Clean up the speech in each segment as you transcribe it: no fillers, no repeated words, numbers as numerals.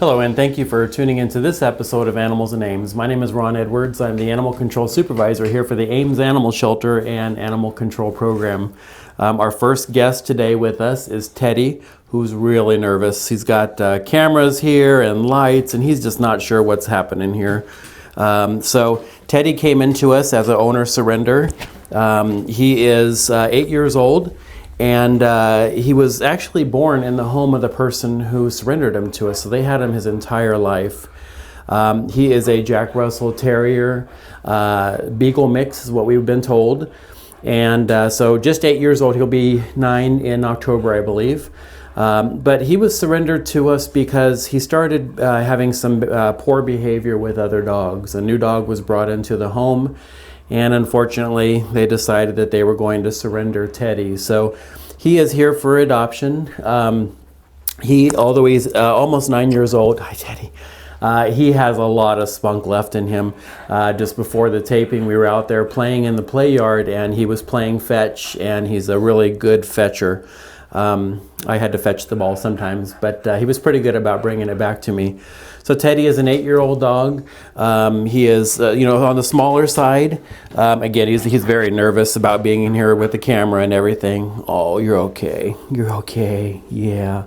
Hello, and thank you for tuning into this episode of Animals and Ames. My name is Ron Edwards. I'm the Animal Control Supervisor here for the Ames Animal Shelter and Animal Control Program. Our first guest today with us is Teddy, who's really nervous. He's got cameras here and lights, and he's just not sure what's happening here. So Teddy came into us as an owner surrender. He is 8 years old. And he was actually born in the home of the person who surrendered him to us. So they had him his entire life. He is a Jack Russell Terrier, Beagle mix is what we've been told. And so just 8 years old, he'll be 9 in October, I believe. But he was surrendered to us because he started having some poor behavior with other dogs. A new dog was brought into the home. And unfortunately, they decided that they were going to surrender Teddy. So he is here for adoption. Although he's almost 9 years old, hi Teddy, he has a lot of spunk left in him. Just before the taping, we were out there playing in the play yard, and he was playing fetch, and he's a really good fetcher. I had to fetch the ball sometimes, but he was pretty good about bringing it back to me. So Teddy is an 8-year-old dog. He is, on the smaller side. Again, he's very nervous about being in here with the camera and everything. Oh, you're okay. You're okay. Yeah.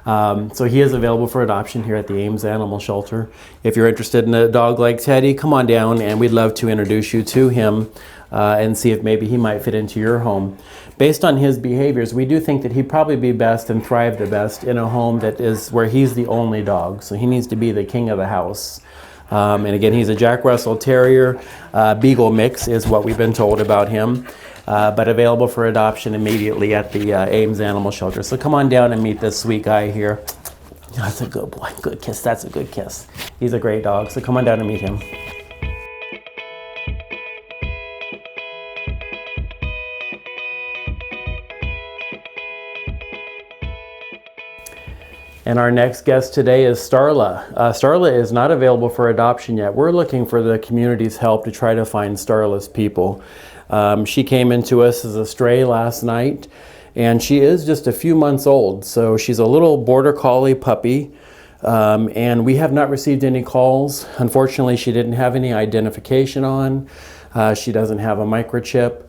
So he is available for adoption here at the Ames Animal Shelter. If you're interested in a dog like Teddy, come on down, and we'd love to introduce you to him and see if maybe he might fit into your home. Based on his behaviors, we do think that he'd probably be best and thrive the best in a home that is where he's the only dog. So he needs to be the king of the house. And again, he's a Jack Russell Terrier. Beagle mix is what we've been told about him. But available for adoption immediately at the Ames Animal Shelter. So come on down and meet this sweet guy here. That's a good boy. Good kiss. That's a good kiss. He's a great dog. So come on down and meet him. And our next guest today is Starla. Starla is not available for adoption yet. We're looking for the community's help to try to find Starla's people. She came into us as a stray last night, and she is just a few months old. So she's a little border collie puppy, and we have not received any calls. Unfortunately, she didn't have any identification on. She doesn't have a microchip.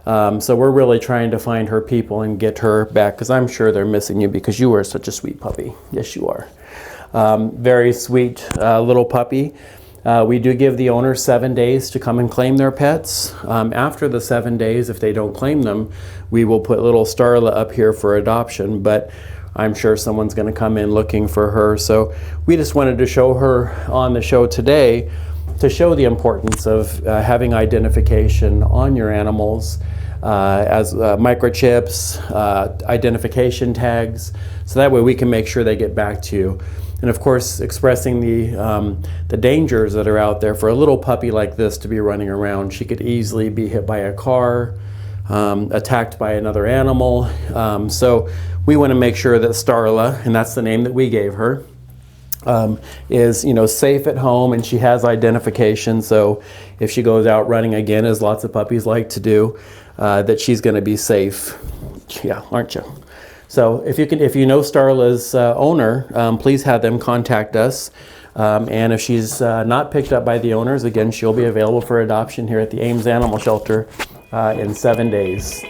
So we're really trying to find her people and get her back, because I'm sure they're missing you because you are such a sweet puppy. Yes, you are. Very sweet little puppy. We do give the owner 7 days to come and claim their pets. After the 7 days, if they don't claim them, we will put little Starla up here for adoption, but I'm sure someone's going to come in looking for her. So we just wanted to show her on the show today to show the importance of having identification on your animals, as microchips, identification tags, so that way we can make sure they get back to you. And of course, expressing the dangers that are out there for a little puppy like this to be running around. She could easily be hit by a car, attacked by another animal. So we want to make sure that Starla, and that's the name that we gave her, is safe at home, and she has identification. So if she goes out running again, as lots of puppies like to do, that she's going to be safe. Yeah, aren't you? So if you know Starla's owner, please have them contact us. And if she's not picked up by the owners, again, she'll be available for adoption here at the Ames Animal Shelter in 7 days.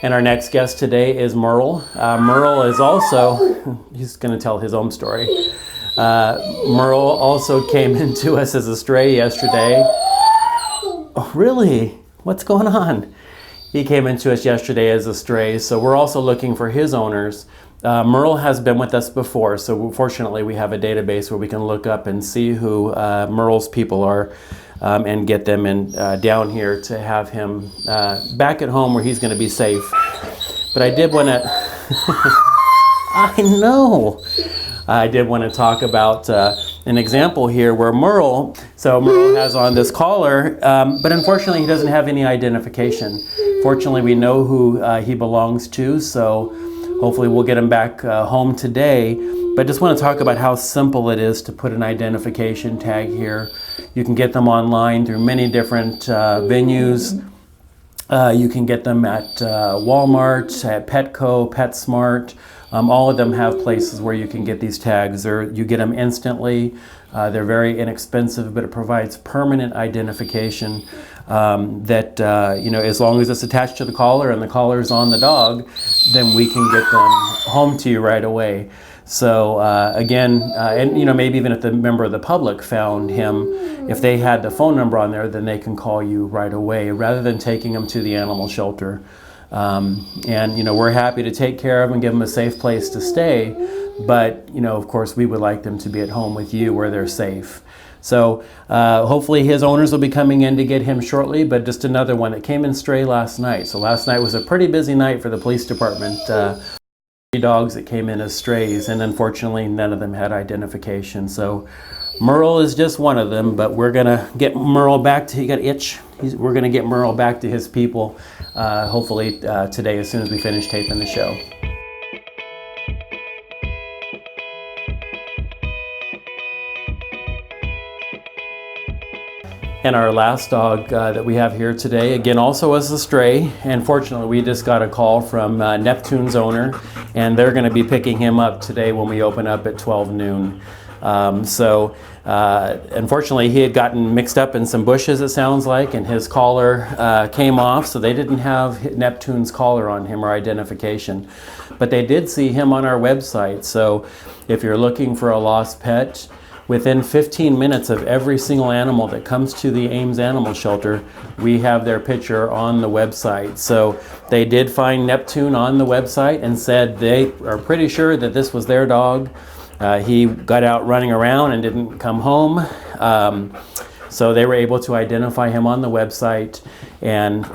And our next guest today is Merle. Merle is also, he's going to tell his own story. Merle also came into us as a stray yesterday. Oh, really? What's going on? He came into us yesterday as a stray, so we're also looking for his owners. Merle has been with us before, so fortunately we have a database where we can look up and see who Merle's people are. And get them in down here to have him back at home where he's going to be safe. But I did want to, I know, I did want to talk about an example here where Merle has on this collar, but unfortunately he doesn't have any identification. Fortunately, we know who he belongs to, so hopefully we'll get him back home today. But I just want to talk about how simple it is to put an identification tag here. You can get them online through many different venues. You can get them at Walmart, at Petco, PetSmart. All of them have places where you can get these tags. You get them instantly. They're very inexpensive, but it provides permanent identification that, as long as it's attached to the collar and the collar's on the dog, then we can get them home to you right away. So and maybe even if the member of the public found him, if they had the phone number on there, then they can call you right away rather than taking them to the animal shelter. We're happy to take care of them and give them a safe place to stay. But, of course, we would like them to be at home with you where they're safe. So hopefully his owners will be coming in to get him shortly, but just another one that came in stray last night. So last night was a pretty busy night for the police department. 3 dogs that came in as strays, and unfortunately none of them had identification. So Merle is just one of them, but we're going to get Merle back to, he got itch. We're going to get Merle back to his people, hopefully today as soon as we finish taping the show. And our last dog that we have here today, again, also was a stray. And fortunately, we just got a call from Neptune's owner, and they're going to be picking him up today when we open up at 12 noon. Unfortunately, he had gotten mixed up in some bushes, it sounds like, and his collar came off, so they didn't have Neptune's collar on him or identification. But they did see him on our website. So if you're looking for a lost pet, within 15 minutes of every single animal that comes to the Ames Animal Shelter, we have their picture on the website. So they did find Neptune on the website and said they are pretty sure that this was their dog. He got out running around and didn't come home. So they were able to identify him on the website, and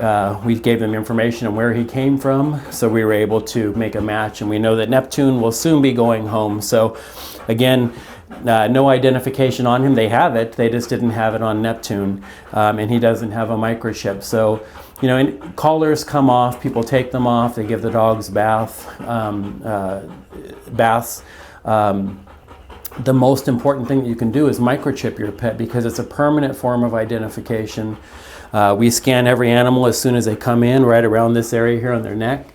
we gave them information on where he came from. So we were able to make a match, and we know that Neptune will soon be going home. So again, no identification on him. They have it, they just didn't have it on Neptune, and he doesn't have a microchip. So, and collars come off, people take them off, they give the dogs baths. The most important thing that you can do is microchip your pet because it's a permanent form of identification. We scan every animal as soon as they come in, right around this area here on their neck.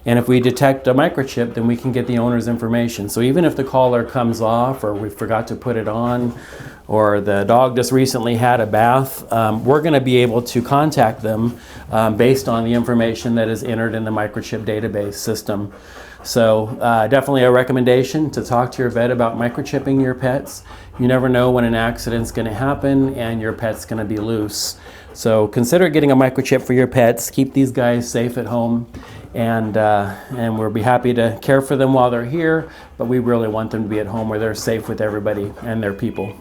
And if we detect a microchip, then we can get the owner's information. So even if the collar comes off, or we forgot to put it on, or the dog just recently had a bath, we're going to be able to contact them based on the information that is entered in the microchip database system. So definitely a recommendation to talk to your vet about microchipping your pets. You never know when an accident's going to happen and your pet's going to be loose. So consider getting a microchip for your pets. Keep these guys safe at home. And we'll be happy to care for them while they're here, but we really want them to be at home where they're safe with everybody and their people.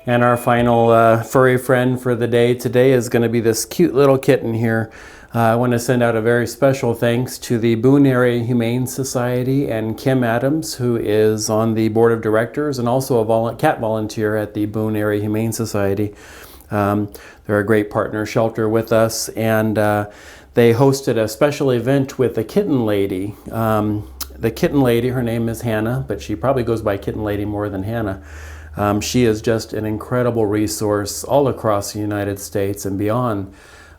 And our final furry friend for the day today is going to be this cute little kitten here. I want to send out a very special thanks to the Boone Area Humane Society and Kim Adams, who is on the board of directors and also a cat volunteer at the Boone Area Humane Society. They're a great partner shelter with us, and they hosted a special event with the Kitten Lady. The Kitten Lady, her name is Hannah, but she probably goes by Kitten Lady more than Hannah. She is just an incredible resource all across the United States and beyond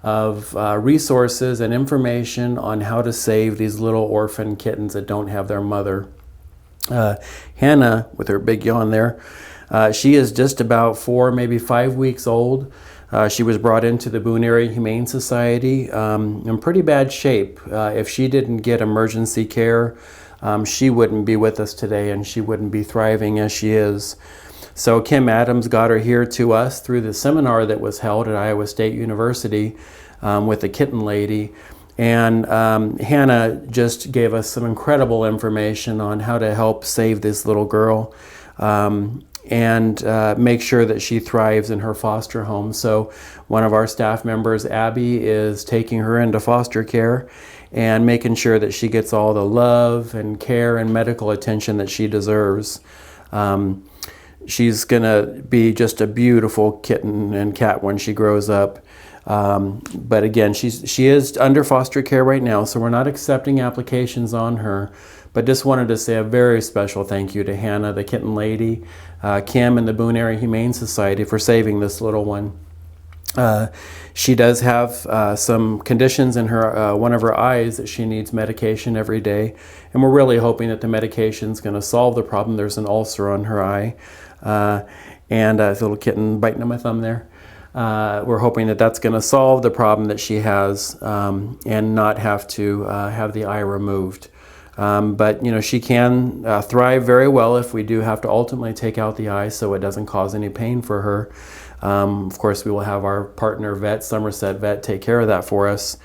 of resources and information on how to save these little orphan kittens that don't have their mother. Hannah, with her big yawn there, she is just about 4, maybe 5 weeks old. She was brought into the Boone Area Humane Society in pretty bad shape. If she didn't get emergency care, she wouldn't be with us today and she wouldn't be thriving as she is. So Kim Adams got her here to us through the seminar that was held at Iowa State University with the Kitten Lady. And Hannah just gave us some incredible information on how to help save this little girl and make sure that she thrives in her foster home. So one of our staff members, Abby, is taking her into foster care and making sure that she gets all the love and care and medical attention that she deserves. She's gonna be just a beautiful kitten and cat when she grows up. But again, she is under foster care right now, so we're not accepting applications on her. But just wanted to say a very special thank you to Hannah, the kitten lady, Kim, and the Boone Area Humane Society for saving this little one. She does have some conditions in her one of her eyes that she needs medication every day, and we're really hoping that the medication is going to solve the problem. There's an ulcer on her eye, and a little kitten biting on my thumb there. We're hoping that that's going to solve the problem that she has, and not have to have the eye removed. But you know, she can thrive very well if we do have to ultimately take out the eye, so it doesn't cause any pain for her. Of course, we will have our partner vet, Somerset Vet, take care of that for us.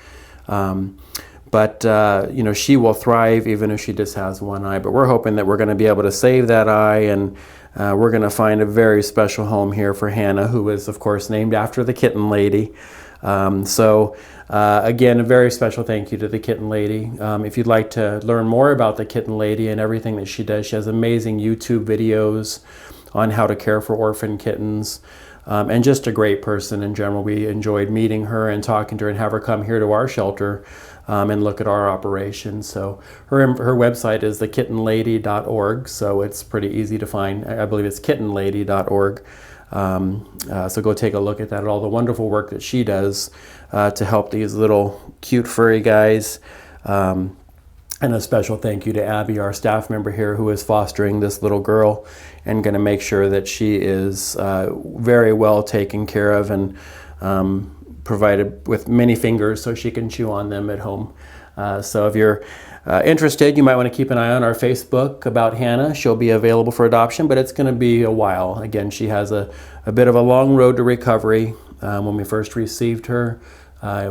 But you know, she will thrive even if she just has one eye. But we're hoping that we're going to be able to save that eye, and we're going to find a very special home here for Hannah, who is, of course, named after the kitten lady. Again, a very special thank you to the kitten lady. If you'd like to learn more about the kitten lady and everything that she does, she has amazing YouTube videos on how to care for orphan kittens. And just a great person in general. We enjoyed meeting her and talking to her and have her come here to our shelter and look at our operation. So her website is thekittenlady.org, so it's pretty easy to find. I believe it's kittenlady.org. So go take a look at that, at all the wonderful work that she does to help these little cute furry guys. And a special thank you to Abby, our staff member here, who is fostering this little girl and going to make sure that she is very well taken care of and provided with many fingers so she can chew on them at home. So if you're interested, you might want to keep an eye on our Facebook about Hannah. She'll be available for adoption, but it's going to be a while. Again, she has a bit of a long road to recovery. When we first received her,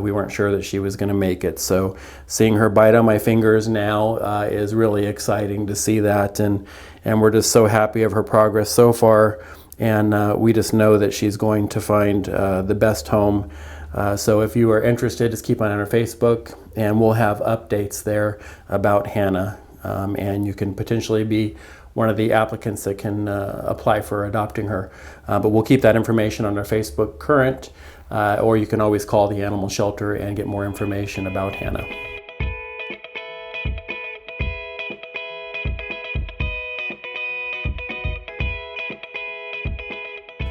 we weren't sure that she was going to make it. So seeing her bite on my fingers now is really exciting to see that. And we're just so happy of her progress so far. And we just know that she's going to find the best home. So if you are interested, just keep on our Facebook, and we'll have updates there about Hannah. And you can potentially be one of the applicants that can apply for adopting her. But we'll keep that information on our Facebook current, or you can always call the animal shelter and get more information about Hannah.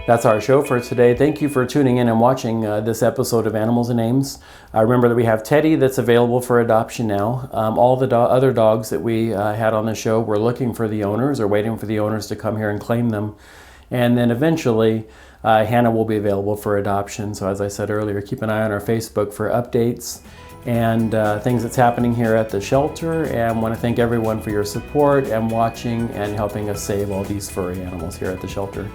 That's our show for today. Thank you for tuning in and watching this episode of Animals and Ames. Remember that we have Teddy that's available for adoption now. All the other dogs that we had on the show, we're looking for the owners or waiting for the owners to come here and claim them. And then eventually, Hannah will be available for adoption. So as I said earlier, keep an eye on our Facebook for updates and things that's happening here at the shelter. And want to thank everyone for your support and watching and helping us save all these furry animals here at the shelter.